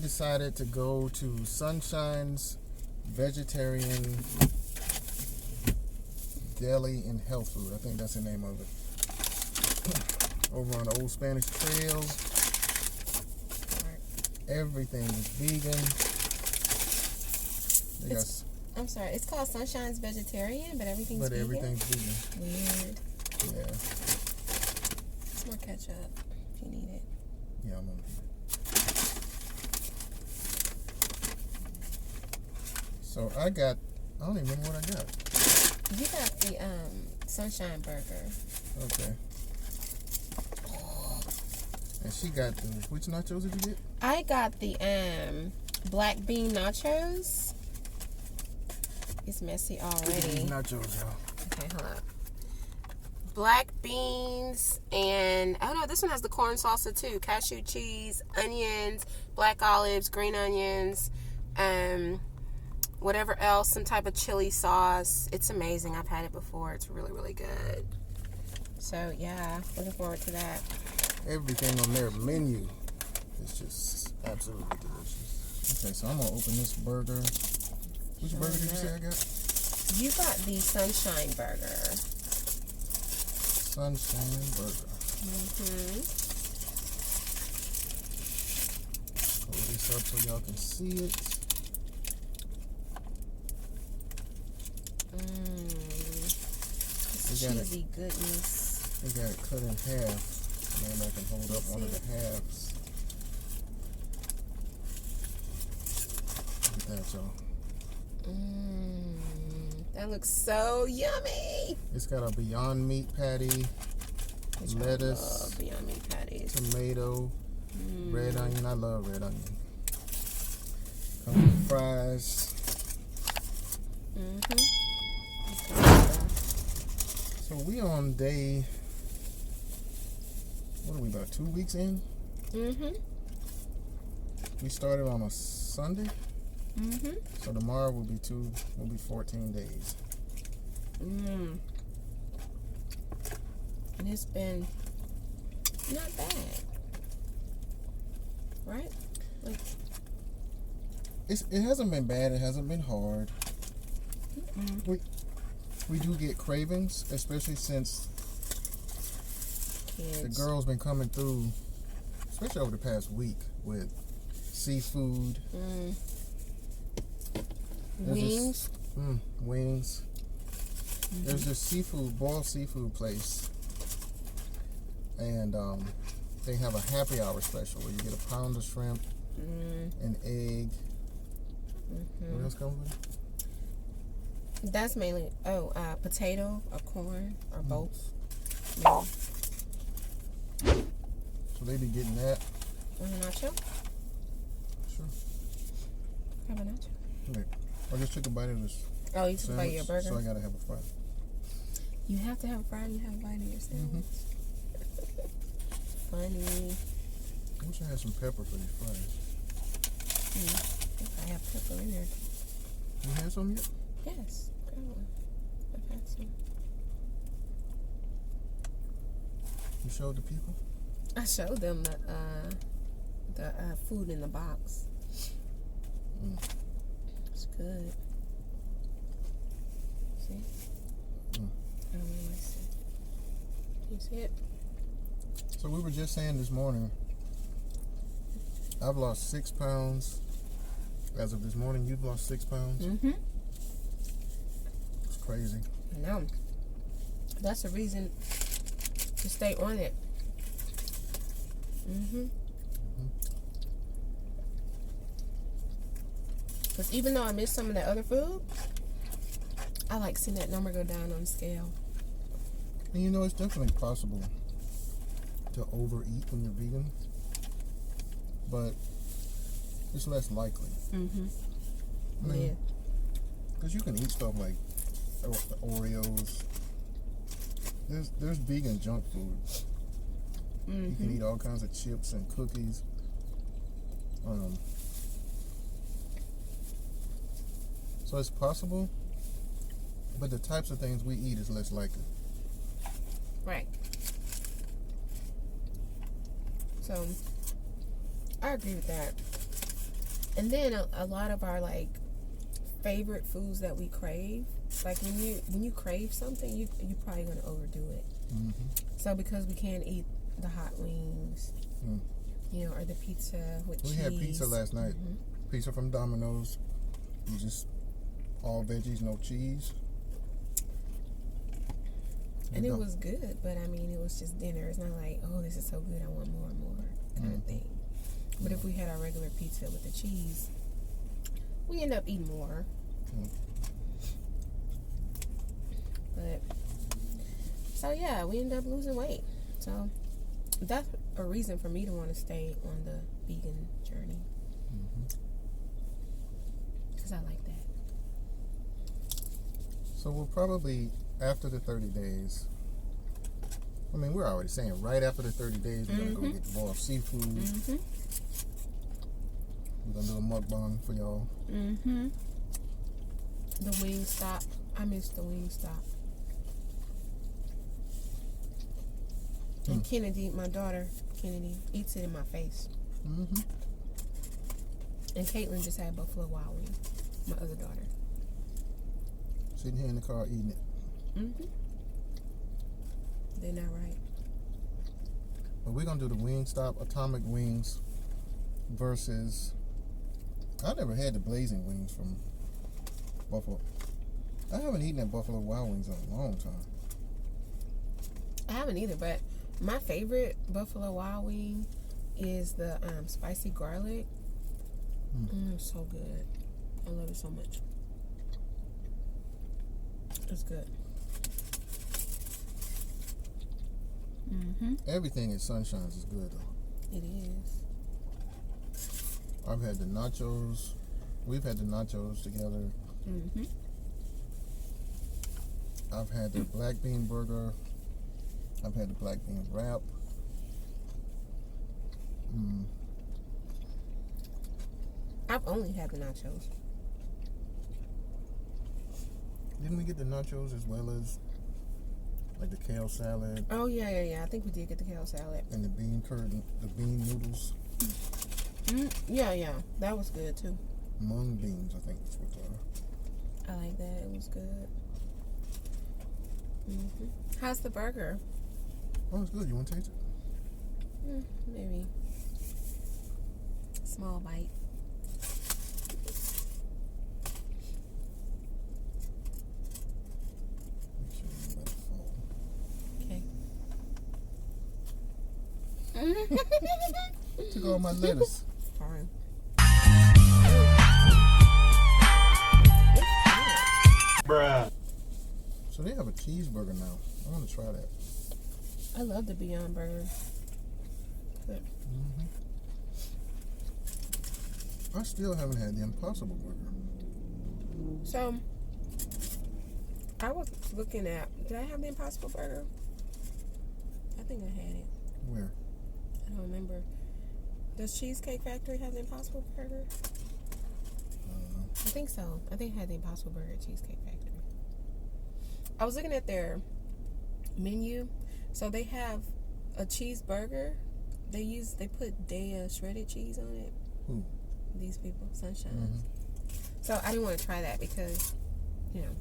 decided to go to Sunshine's Vegetarian Deli and Health Food. I think that's the name of it. Over on the Old Spanish Trail. Everything is vegan. I'm sorry, it's called Sunshine's Vegetarian, but everything's vegan? But everything's vegan. Weird. Yeah. Some more ketchup if you need it. Yeah, I'm gonna need it. So I don't even remember what I got. You got the Sunshine Burger. Okay. And she got which nachos did you get? I got the black bean nachos. It's messy already. Nachos, y'all. Okay, hold up. Black beans and oh no, this one has the corn salsa too. Cashew cheese, onions, black olives, green onions, whatever else, some type of chili sauce. It's amazing. I've had it before. It's really, really good. So yeah, looking forward to that. Everything on their menu is just absolutely delicious. Okay, so I'm gonna open this burger. Which burger did you say I got? You got the Sunshine Burger. Sunshine Burger. Hold this up so y'all can see it. It's cheesy goodness. They got it cut in half. And then I can hold up one of the halves. Look at that, y'all. That looks so yummy. It's got a Beyond Meat patty, lettuce, I love Beyond Meat patties, tomato, red onion. I love red onion. Come with fries. So we on day, what are we, about 2 weeks in? We started on a Sunday. So tomorrow will be 14 days. And it's been not bad, right? Like, it hasn't been bad. It hasn't been hard. We do get cravings, especially since the girl's been coming through, especially over the past week, with seafood. Wings. Wings. There's this boiled seafood place, and they have a happy hour special where you get a pound of shrimp, an egg. What else comes with it? That's mainly potato or corn or both. So they be getting that. Want a nacho? Sure. Have a nacho. Okay. I just took a bite of this. Oh, you took a bite of your burger? So I gotta have a fry. You have to have a fry and you have a bite of your sandwich. Funny. I wish I had some pepper for these fries. I have pepper in there. You had some yet? Yes. I've had some. You showed the people? I showed them the food in the box. It's good. See? I don't really see it. Can you see it? So we were just saying this morning, I've lost 6 pounds. As of this morning, you've lost 6 pounds. It's crazy. I know. That's a reason to stay on it. Because even though I miss some of that other food, I like seeing that number go down on the scale. And you know, it's definitely possible to overeat when you're vegan, but it's less likely. I mean, because you can eat stuff like Oreos. There's vegan junk food. You can eat all kinds of chips and cookies. So it's possible, but the types of things we eat is less likely. Right. So I agree with that. And then a lot of our like favorite foods that we crave, like when you crave something, you probably gonna overdo it. Mm-hmm. So because we can't eat the hot wings, you know, or the pizza with cheese. We had pizza last night. Pizza from Domino's. You just all veggies, no cheese. And it was good, but I mean, it was just dinner. It's not like, oh, this is so good, I want more and more kind of thing. But if we had our regular pizza with the cheese, we end up eating more. But, so yeah, we end up losing weight. So, that's a reason for me to want to stay on the vegan journey. Because I like that. So we'll probably, after the 30 days, I mean, we're already saying right after the 30 days, we're going to go get the boiled seafood. We're going to do a mukbang for y'all. The Wingstop. I miss the Wingstop. And Kennedy, my daughter, Kennedy, eats it in my face. And Caitlin just had Buffalo Wild Wings, my other daughter. Sitting here in the car eating it. They're not right. But we're going to do the Wingstop Atomic Wings versus... I never had the blazing wings from Buffalo. I haven't eaten at Buffalo Wild Wings in a long time. I haven't either, but my favorite Buffalo Wild Wing is the spicy garlic. It's so good. I love it so much. It's good. Everything at Sunshine's is good, though. It is. I've had the nachos. We've had the nachos together. I've had the black bean burger. I've had the black bean wrap. I've only had the nachos. Didn't we get the nachos as well as like the kale salad? Oh yeah. I think we did get the kale salad. And the bean curd, the bean noodles. Yeah. That was good too. Mung beans, I think that's what they are. I like that. It was good. How's the burger? Oh, it's good. You want to taste it? Maybe. Small bite. Make sure you let it fall. Okay. Took all my lettuce. Fine. Bruh. So they have a cheeseburger now. I want to try that. I love the Beyond Burger. Good. I still haven't had the Impossible Burger. So, I was looking at, did I have the Impossible Burger? I think I had it. Where? I don't remember. Does Cheesecake Factory have the Impossible Burger? I think so. I think I had the Impossible Burger at Cheesecake Factory. I was looking at their menu. So they have a cheeseburger. They put shredded cheese on it. Who? These people, Sunshine. So I didn't want to try that because, you know,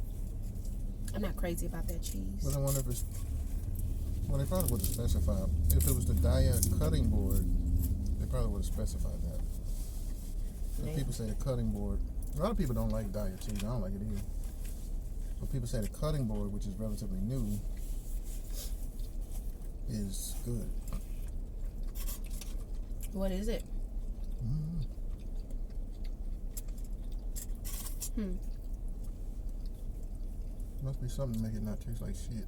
I'm not crazy about that cheese. But I wonder if it's... Well, they probably would have specified. If it was the diet cutting board, they probably would have specified that. If people say the cutting board... A lot of people don't like diet cheese. I don't like it either. But people say the cutting board, which is relatively new, is good. What is it? Must be something to make it not taste like shit.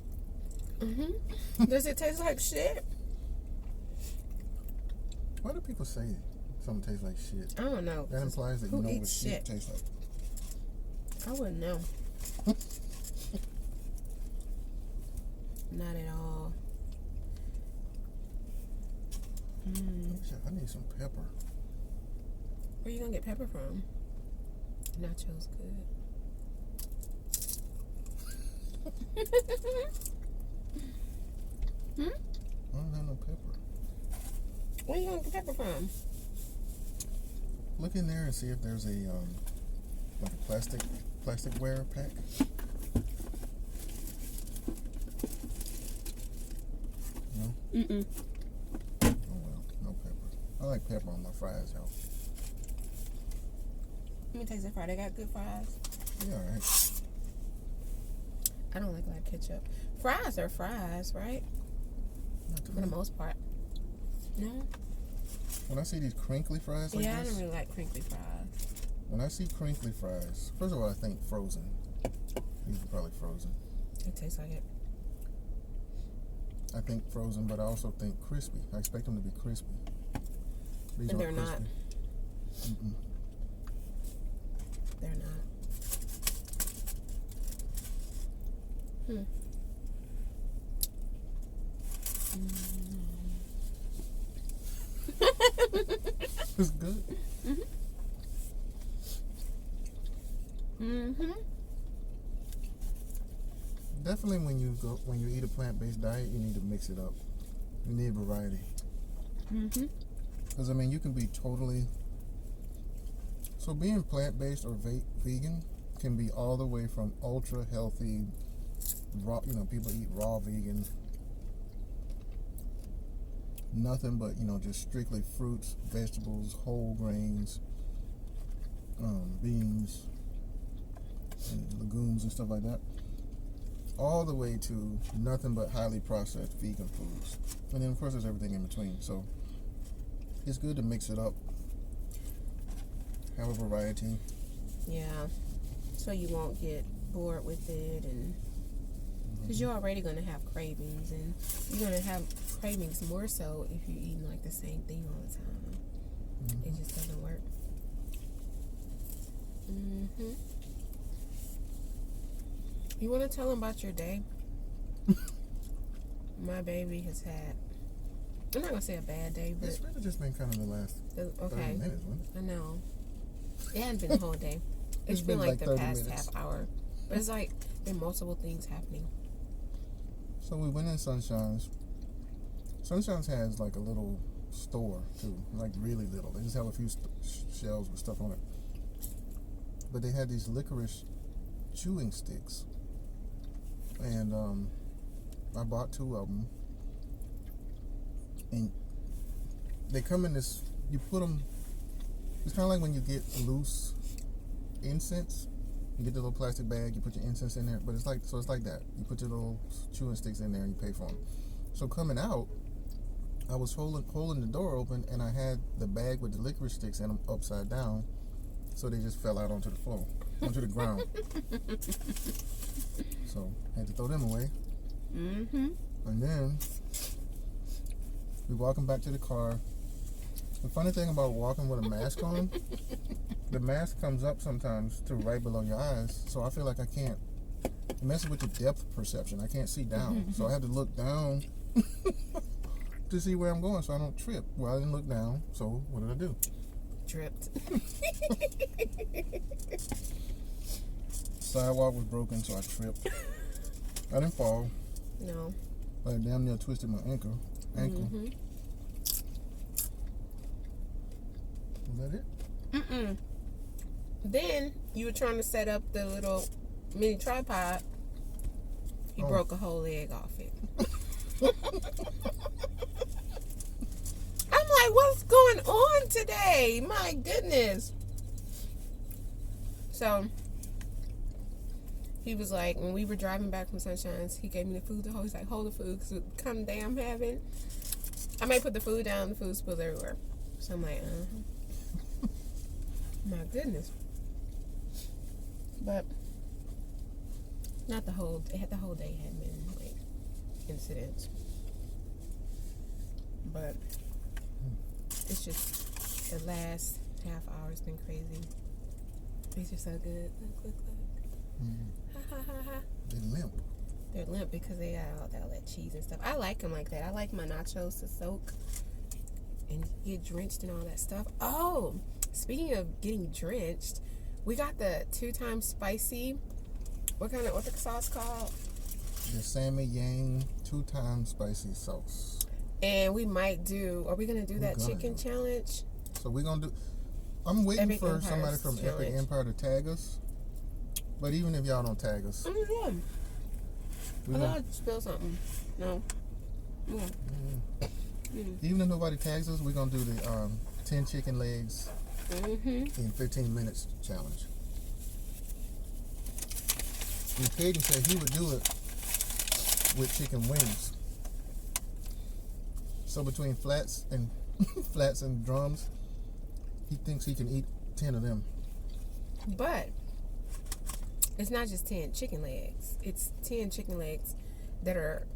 Does it taste like shit? Why do people say something tastes like shit? I don't know. That implies that you Who know what eats shit shit? tastes like. I wouldn't know. Not at all. I need some pepper. Where you gonna get pepper from? Nachos good. I don't have no pepper. Where you gonna get pepper from? Look in there and see if there's a like a plasticware pack. No? Mm-mm. Oh well, no pepper. I like pepper on my fries, y'all. Let me taste the fry. They got good fries. Yeah, alright. I don't like a lot of ketchup. Fries are fries, right? For the most part. No? When I see these crinkly fries like Yeah, I this, don't really like crinkly fries. when I see crinkly fries, first of all, I think frozen. These are probably frozen. It tastes like it. I think frozen, but I also think crispy. I expect them to be crispy. These And aren't they're not. crispy. Mm-mm. They're not. It's good. Mm-hmm. Definitely when you eat a plant-based diet, you need to mix it up. You need variety. Mm-hmm. Because I mean, you can be totally. So being plant-based or vegan can be all the way from ultra healthy, raw. You know, people eat raw vegan. Nothing but just strictly fruits, vegetables, whole grains, beans, and legumes and stuff like that. All the way to nothing but highly processed vegan foods. And then of course there's everything in between. So it's good to mix it up. Have a variety. Yeah. So you won't get bored with it, and because you're already going to have cravings, and you're going to have cravings more so if you're eating like the same thing all the time. It just doesn't work. Mm-hmm. You want to tell them about your day? My baby has had, I'm not going to say a bad day, but It's really just been kind of the last 30 minutes, wasn't it? I know. It hadn't been the whole day. It's been been like like the 30 past minutes. half hour. But it's like been multiple things happening. So we went in Sunshine's. Sunshine's has like a little store too, like really little. They just have a few shelves with stuff on it. But they had these licorice chewing sticks, and I bought 2 of them. And they come in this. You put them. It's kind of like when you get loose incense. You get the little plastic bag, you put your incense in there, but it's like that. You put your little chewing sticks in there and you pay for them. So coming out, I was holding the door open, and I had the bag with the licorice sticks in them upside down, so they just fell out onto the floor, onto the ground. So I had to throw them away. Mm-hmm. And then we walking back to the car. The funny thing about walking with a mask on, the mask comes up sometimes to right below your eyes, so I feel like I can't. It messes with your depth perception. I can't see down, so I have to look down to see where I'm going, so I don't trip. Well, I didn't look down, so what did I do? Tripped. Sidewalk was broken, so I tripped. I didn't fall. No. I damn near twisted my ankle. Mm-hmm. Was that it? Mm-mm. Then you were trying to set up the little mini tripod. You broke a whole leg off it. I'm like, what's going on today? My goodness. So he was like, when we were driving back from Sunshine's, he gave me the food to hold. He's like, hold the food because it's kind of damn heavy. I may put the food down, the food spills everywhere. So I'm like, my goodness. But not the whole day had been like incidents. But it's just the last half hour's been crazy. These are so good. Look. Ha ha ha ha. They limp. They're limp because they got all that cheese and stuff. I like them like that. I like my nachos to soak and get drenched and all that stuff. Oh, speaking of getting drenched, we got the 2 times spicy. What's the sauce called? The Sammy Yang 2 times spicy sauce. And we might do. Are we gonna do that chicken challenge? So we're gonna do. I'm waiting Epic for Empire's somebody from Epic challenge. Empire to tag us. But even if y'all don't tag us, Yeah. we I gonna, thought I'd spill something. No. Yeah. even if nobody tags us, we're gonna do the 10 chicken legs in 15 minutes challenge. And Caden said he would do it with chicken wings. So between flats and flats and drums, he thinks he can eat 10 of them. But it's not just 10 chicken legs. It's 10 chicken legs that are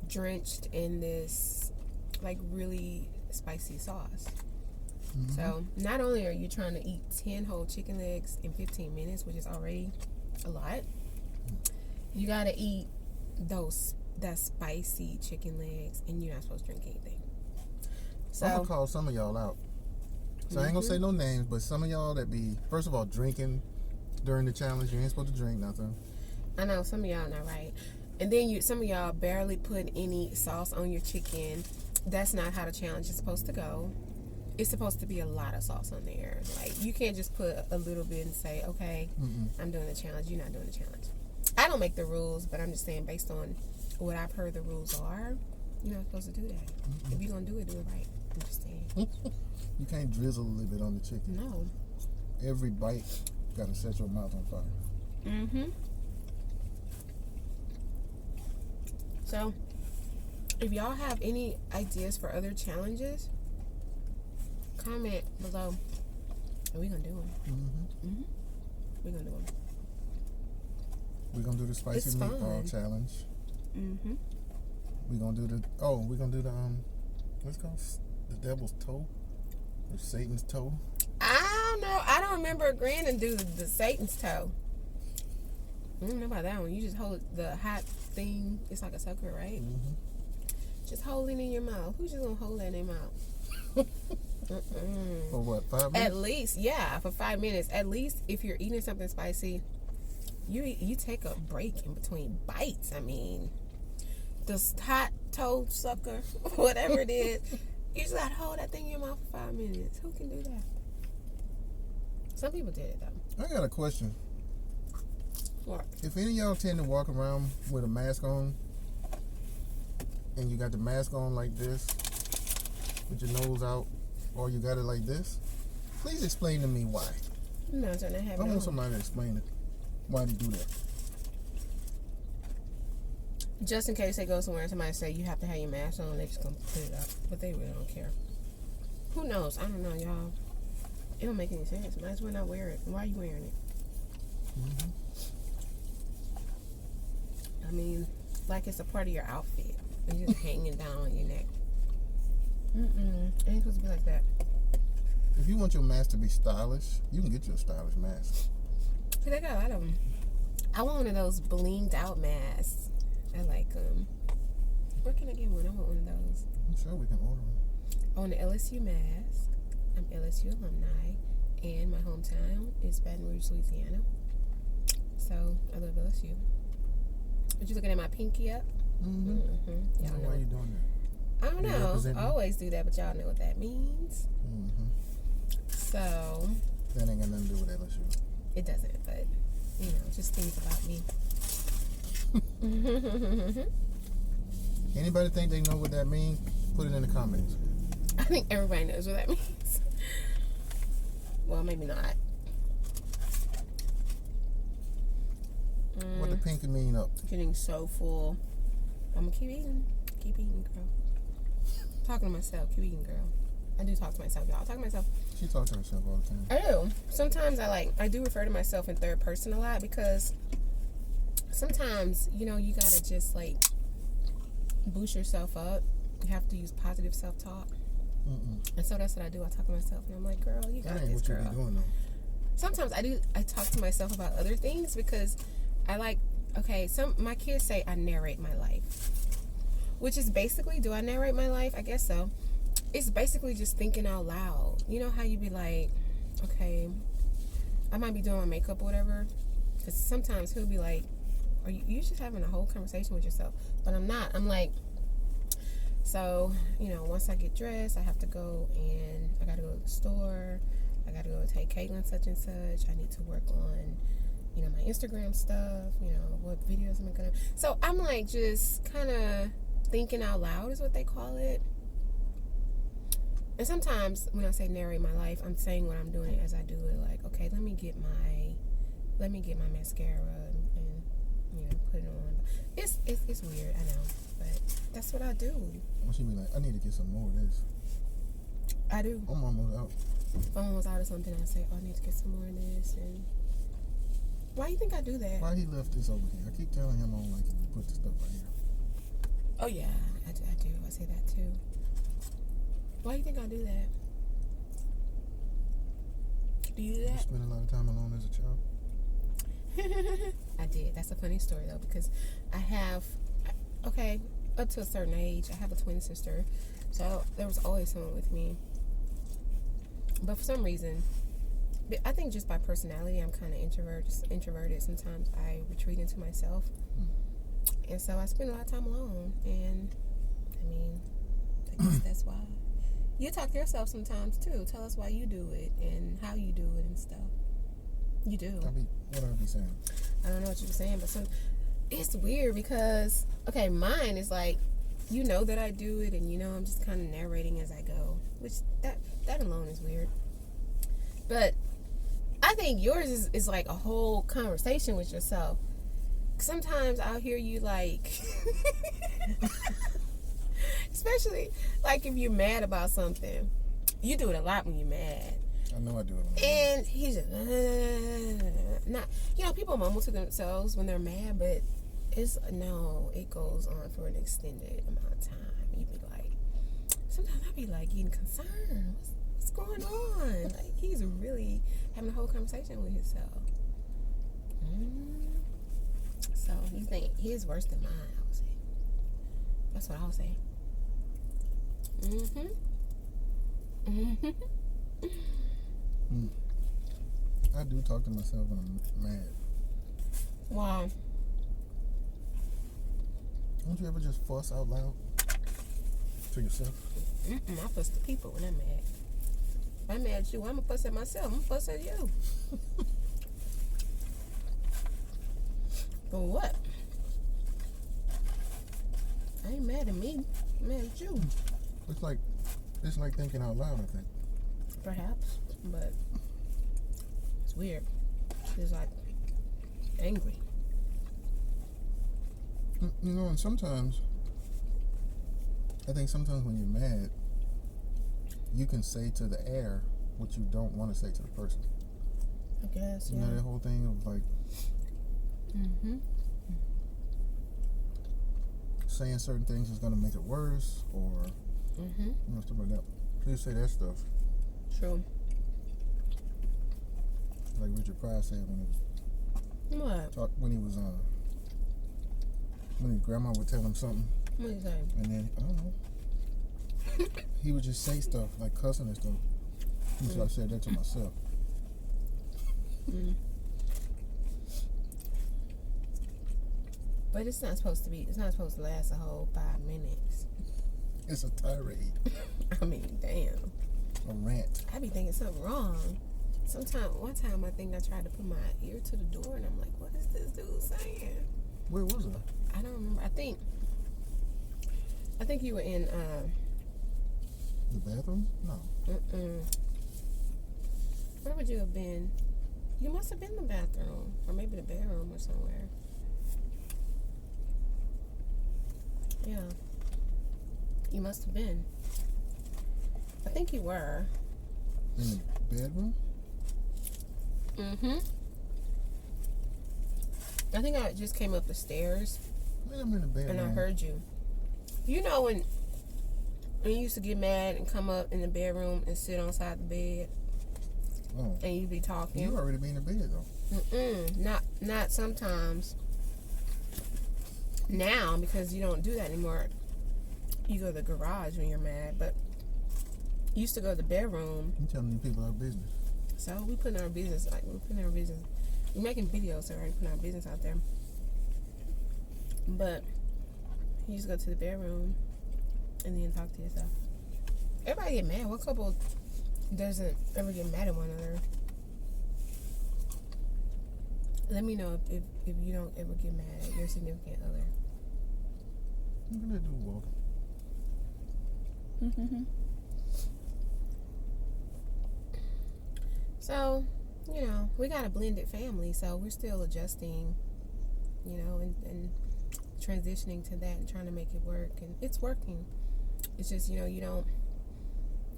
drenched in this like really spicy sauce. So not only are you trying to eat 10 whole chicken legs in 15 minutes, which is already a lot, you gotta eat that spicy chicken legs, and you're not supposed to drink anything. So I'm gonna call some of y'all out. So I ain't gonna say no names, but some of y'all that be, first of all, drinking during the challenge. You ain't supposed to drink nothing. I know some of y'all not right. And then some of y'all barely put any sauce on your chicken. That's not how the challenge is supposed to go. It's supposed to be a lot of sauce on there. Like, you can't just put a little bit and say, okay, I'm doing the challenge. You're not doing the challenge. I don't make the rules, but I'm just saying based on what I've heard the rules are, you're not supposed to do that. If you're going to do it right. I'm just saying. You can't drizzle a little bit on the chicken. No. Every bite gotta set your mouth on fire. So, if y'all have any ideas for other challenges, comment below, and we're gonna do them. We're gonna do them. We're gonna do the spicy It's meatball fun. challenge. We're gonna do the what's it called? The devil's toe? Or Satan's toe? I don't know. I don't remember agreeing to do the Satan's toe. I don't know about that one. You just hold the hot thing. It's like a sucker, right? Just hold it in your mouth. Who's just gonna hold that in their mouth? For what, 5 minutes? At least, yeah, for 5 minutes. At least if you're eating something spicy, you take a break in between bites. I mean, the hot toe sucker, whatever it is, you just gotta hold that thing in your mouth for 5 minutes. Who can do that? Some people did it though. I got a question. What? If any of y'all tend to walk around with a mask on, and you got the mask on like this, with your nose out, or you got it like this, please explain to me why. No, it's not I happening. want somebody to explain it. Why do you do that? Just in case they go somewhere and somebody say you have to have your mask on, they just gonna put it up. But they really don't care. Who knows? I don't know, y'all. It don't make any sense. Might as well not wear it. Why are you wearing it? I mean, like it's a part of your outfit. It's just hanging down on your neck. It ain't supposed to be like that. If you want your mask to be stylish, you can get you a stylish mask. See, they got a lot of them. I want one of those blinged out masks. I like them. Where can I get one? I want one of those. I'm sure we can order them. I want an LSU mask. I'm LSU alumni, and my hometown is Baton Rouge, Louisiana. So I love LSU. But you looking at my pinky up? Y'all know. Why are you doing that? I don't You know. represent I me? always do that, but y'all know what that means. So That ain't got nothing to do with LSU. it doesn't, but you know, just things about me. Anybody think they know what that means? Put it in the comments. I think everybody knows what that means. Well, maybe not. What the pinky mean up? Getting so full. I'm gonna keep eating. Keep eating, girl. Talking to myself. Keep eating, girl. I do talk to myself, y'all. I talk to myself. She talks to herself all the time. I do. Sometimes I do refer to myself in third person a lot because sometimes, you know, you gotta just like boost yourself up. You have to use positive self-talk. And so that's what I do. I talk to myself and I'm like, girl, you got That ain't this, what you girl. be doing though. Sometimes I talk to myself about other things because I like, okay, my kids say I narrate my life, which is basically, do I narrate my life? I guess so. It's basically just thinking out loud. You know how you be like, okay, I might be doing my makeup or whatever, because sometimes he'll be like, are you just having a whole conversation with yourself? But I'm not. I'm like, so, you know, once I get dressed, I have to go and I got to go to the store. I I gotta go take Caitlin such and such. I need to work on, you know, my Instagram stuff. You know, what videos am I gonna? So I'm like just kind of thinking out loud is what they call it. And sometimes when I say narrate my life, I'm saying what I'm doing as I do it. Like, okay, let me get my mascara and you know, put it on. It's weird, I know, but that's what I do. Well, she be like, I need to get some more of this. I do. I'm almost out. If I'm almost out of something, I say, oh, I need to get some more of this. And why do you think I do that? Why he left this over here? I keep telling him I don't like it to put the stuff right here. Oh yeah, I do. I say that too. Why do you think I do that? Do you do that? You spend a lot of time alone as a child? I did. That's a funny story though, because I have, okay, up to a certain age, I have a twin sister, so there was always someone with me. But for some reason, I think just by personality, I'm kind of introverted. Sometimes I retreat into myself, and so I spend a lot of time alone. And I mean, I guess that's why. You talk to yourself sometimes too. Tell us why you do it and how you do it and stuff. You do. What I be saying? I don't know what you were saying, but it's weird because, okay, mine is like, you know that I do it, and you know I'm just kind of narrating as I go, which that alone is weird. But I think yours is like a whole conversation with yourself. Sometimes I'll hear you like, especially like if you're mad about something. You do it a lot when you're mad. I know I do it. And he's just, not, you know, people mumble to themselves when they're mad, but it goes on for an extended amount of time. You be like, sometimes I be like getting concerned. What's going on? Like, he's really having a whole conversation with himself. So you think his worse than mine? I would say. That's what I would say. I do talk to myself when I'm mad. Why? Don't you ever just fuss out loud to yourself? I fuss at people when I'm mad. If I'm mad at you, I'm gonna fuss at myself. I'm gonna fuss at you. For what? I ain't mad at me. I'm mad at you. It's like thinking out loud, I think. Perhaps, but it's weird. It's like angry. You know, and sometimes, I think sometimes when you're mad, you can say to the air what you don't want to say to the person. I guess, You know, that whole thing of like, saying certain things is going to make it worse, or, you know, stuff like that. So you say that stuff. True. Like Richard Pryor said when his grandma would tell him something. What are you saying? And then, I don't know. He would just say stuff, like cussing and stuff. So I said that to myself. But it's not supposed to last a whole 5 minutes. It's a tirade. I mean, damn. A rant. I be thinking something wrong. One time I think I tried to put my ear to the door and I'm like, what is this dude saying? Where was I? I don't remember. I think you were in The bathroom? No. Where would you have been? You must have been in the bathroom. Or maybe the bedroom or somewhere. Yeah. You must have been. I think you were. In the bedroom? I think I just came up the stairs. Man, I'm in the bedroom. And I heard you. You know when you used to get mad and come up in the bedroom and sit on side the bed? Oh. And you'd be talking? You already be in the bed, though. Not sometimes. Now, because you don't do that anymore, you go to the garage when you're mad, but you used to go to the bedroom. You telling these people our business. So we putting our business, we're making videos, so we're putting our business out there. But you just go to the bedroom and then talk to yourself. Everybody get mad. What couple doesn't ever get mad at one another. Let me know if you don't ever get mad at your significant other. I'm gonna do both. So, we got a blended family, so we're still adjusting, and transitioning to that and trying to make it work, and it's working. It's just,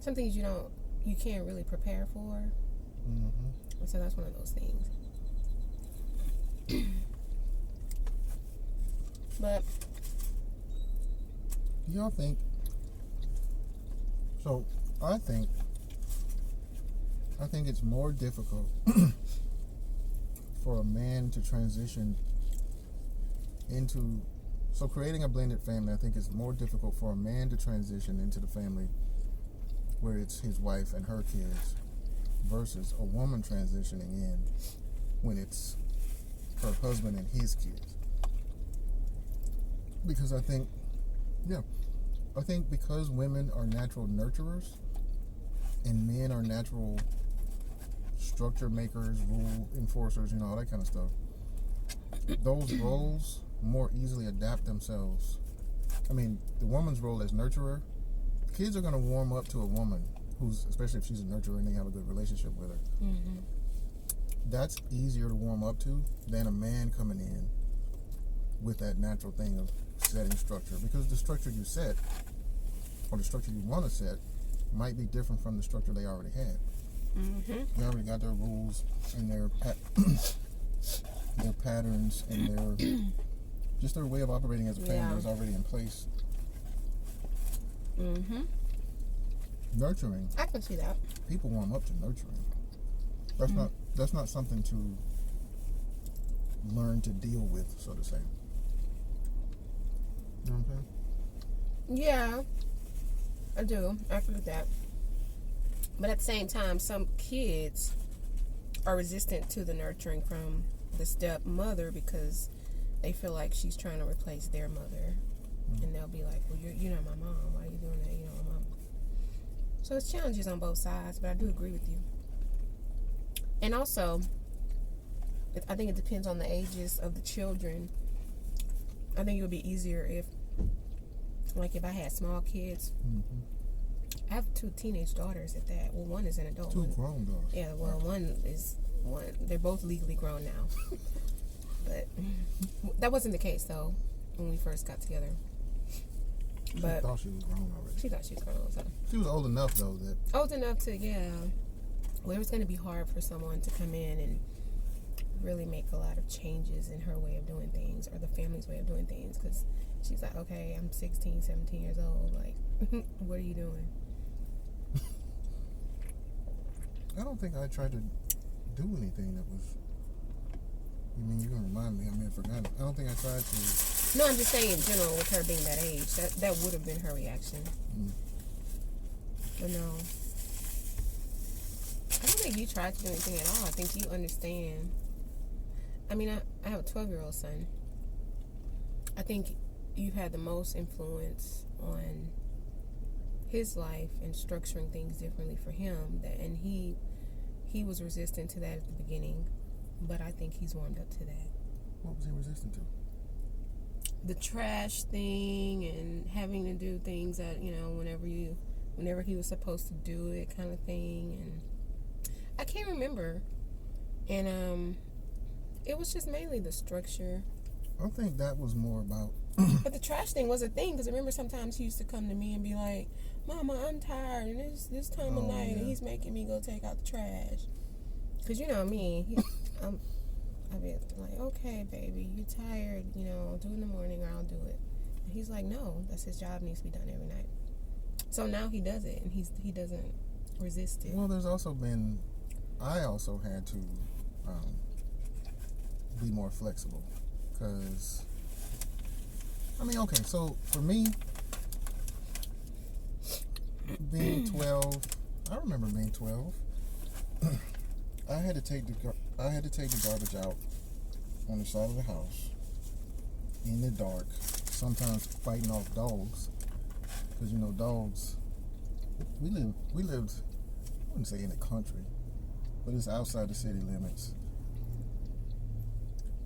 some things you can't really prepare for. And so that's one of those things. But do y'all think? So I think it's more difficult for a man to transition into. So creating a blended family, I think it's more difficult for a man to transition into the family where it's his wife and her kids versus a woman transitioning in when it's her husband and his kids. Because I think because women are natural nurturers and men are natural structure makers, rule enforcers, all that kind of stuff, those roles more easily adapt themselves. I mean, the woman's role as nurturer, kids are going to warm up to a woman who's, especially if she's a nurturer and they have a good relationship with her. That's easier to warm up to than a man coming in with that natural thing of setting structure, because the structure you set or the structure you want to set might be different from the structure they already had. They already got their rules and their patterns and their way of operating as a family is already in place. Nurturing. I can see that. People warm up to nurturing. That's not something to learn to deal with, so to say. You know what I'm saying? Yeah, I do. I agree with that. But at the same time, some kids are resistant to the nurturing from the stepmother because they feel like she's trying to replace their mother. And they'll be like, well, you're not my mom. Why are you doing that? You're not my mom. So it's challenges on both sides, but I do agree with you. And also, I think it depends on the ages of the children. I think it would be easier if I had small kids. I have 2 teenage daughters at that. Well, one is an adult. 2 grown daughters. Yeah, well, one. They're both legally grown now. But that wasn't the case, though, when we first got together. But she thought she was grown already. She thought she was grown. So. She was old enough, though. Old enough to, well, it was going to be hard for someone to come in and really make a lot of changes in her way of doing things or the family's way of doing things, because she's like, okay, I'm 16, 17 years old. Like, what are you doing? I don't think I tried to do anything that was... You mean, you're going to remind me? I may have forgotten. I don't think I tried to... No, I'm just saying in general, with her being that age, that would have been her reaction. But no. I don't think you tried to do anything at all. I think you understand. I mean, I have a 12-year-old son. I think you've had the most influence on his life and structuring things differently for him. And he was resistant to that at the beginning, but I think he's warmed up to that. What was he resistant to? The trash thing and having to do things that, whenever he was supposed to do it, kind of thing. And I can't remember. And it was just mainly the structure. I think that was more about... But the trash thing was a thing, because I remember sometimes he used to come to me and be like, Mama, I'm tired, and it's this time of night, and he's making me go take out the trash. Because you know me, I'd be like, okay, baby, you tired, do it in the morning or I'll do it. And he's like, no, that's his job, needs to be done every night. So now he does it, and he doesn't resist it. Well, there's also been... I also had to be more flexible, because... I mean, okay, so for me, being 12, I remember being 12. I had to take the garbage out on the side of the house in the dark, sometimes fighting off dogs, because dogs. We lived wouldn't say in the country, but it's outside the city limits.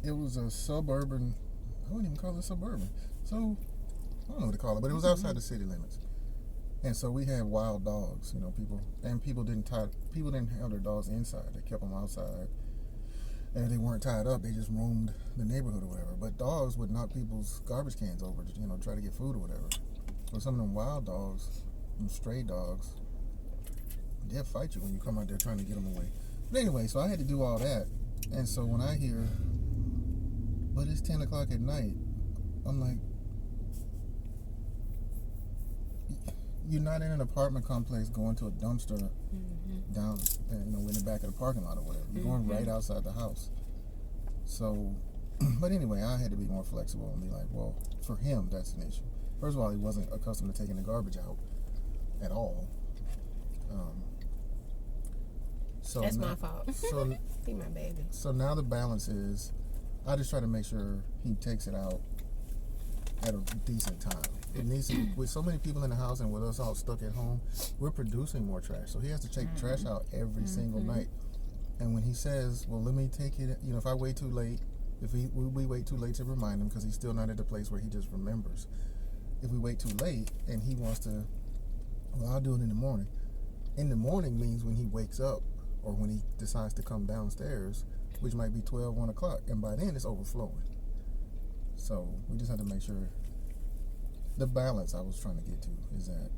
It was a suburban, I wouldn't even call it suburban. So, I don't know what to call it, but it was outside the city limits. And so we had wild dogs, you know, people didn't have their dogs inside. They kept them outside. And if they weren't tied up, they just roamed the neighborhood or whatever. But dogs would knock people's garbage cans over, you know, try to get food or whatever. So some of them wild dogs, them stray dogs, they'll fight you when you come out there trying to get them away. But anyway, so I had to do all that. And so when I hear, but it's 10 o'clock at night, I'm like, you're not in an apartment complex going to a dumpster down, you know, in the back of the parking lot or whatever. You're going right outside the house. So, but anyway, I had to be more flexible and be like, well, for him, that's an issue. First of all, he wasn't accustomed to taking the garbage out at all. So that's now, my fault. So, Be my baby. So now the balance is, I just try to make sure he takes it out at a decent time. It needs to be, with so many people in the house and with us all stuck at home, we're producing more trash. So he has to take the trash out every single night. And when he says, well, let me take it, you know, if I wait too late, we wait too late to remind him because he's still not at the place where he just remembers. If we wait too late and he wants to, well, I'll do it in the morning. In the morning means when he wakes up or when he decides to come downstairs, which might be 12, 1 o'clock. And by then it's overflowing. So we just have to make sure. The balance I was trying to get to is that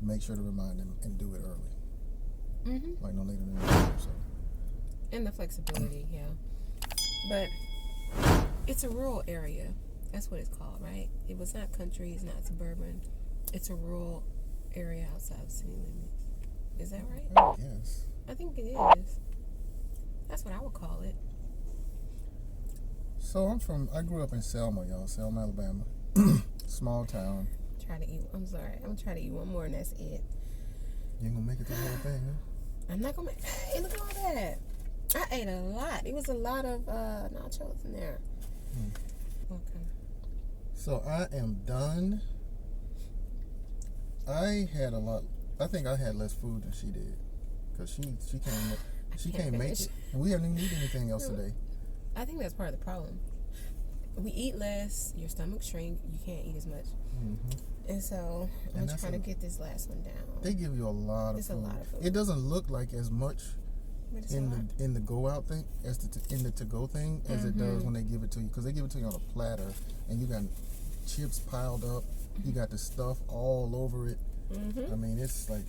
make sure to remind him and do it early. Like no later than an hour or so. And the flexibility, yeah. But it's a rural area. That's what it's called, right? It was not country, it's not suburban. It's a rural area outside of city limits. Is that right? Yes. I think it is. That's what I would call it. So I grew up in Selma, y'all. Selma, Alabama. Small town. I'm sorry. I'm gonna try to eat one more and that's it. You ain't gonna make it through the whole thing, huh? I'm not gonna make. Hey, look at all that. I ate a lot. It was a lot of nachos in there. Okay. So I am done. I think I had less food than she did, cause she can't make it, and we haven't even eaten anything else today. I think that's part of the problem. We eat less, your stomach shrink, you can't eat as much. And so I'm trying to get this last one down. They give you a lot of food. It's a lot of food. It doesn't look like as much in the go out thing as in the to go thing as it does when they give it to you, because they give it to you on a platter and you got chips piled up, you got the stuff all over it. I mean, it's like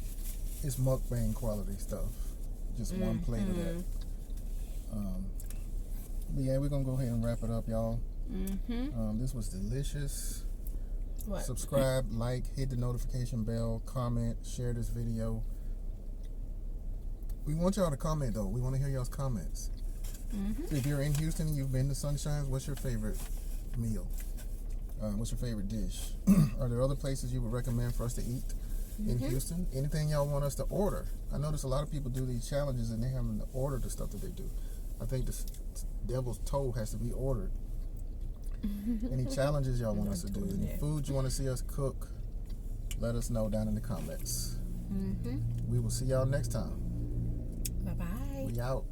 it's mukbang quality stuff. Just one plate of that. But yeah, we're gonna go ahead and wrap it up, y'all. This was delicious. What? Subscribe, like, hit the notification bell, comment, share this video. We want y'all to comment though. We want to hear y'all's comments. If you're in Houston and you've been to Sunshines, what's your favorite meal? What's your favorite dish? Are there other places you would recommend for us to eat in Houston? Anything y'all want us to order? I notice a lot of people do these challenges and they having to order the stuff that they do. I think the devil's toe has to be ordered. Any challenges y'all want us to do? Any food you want to see us cook? Let us know down in the comments. We will see y'all next time. Bye-bye. We out.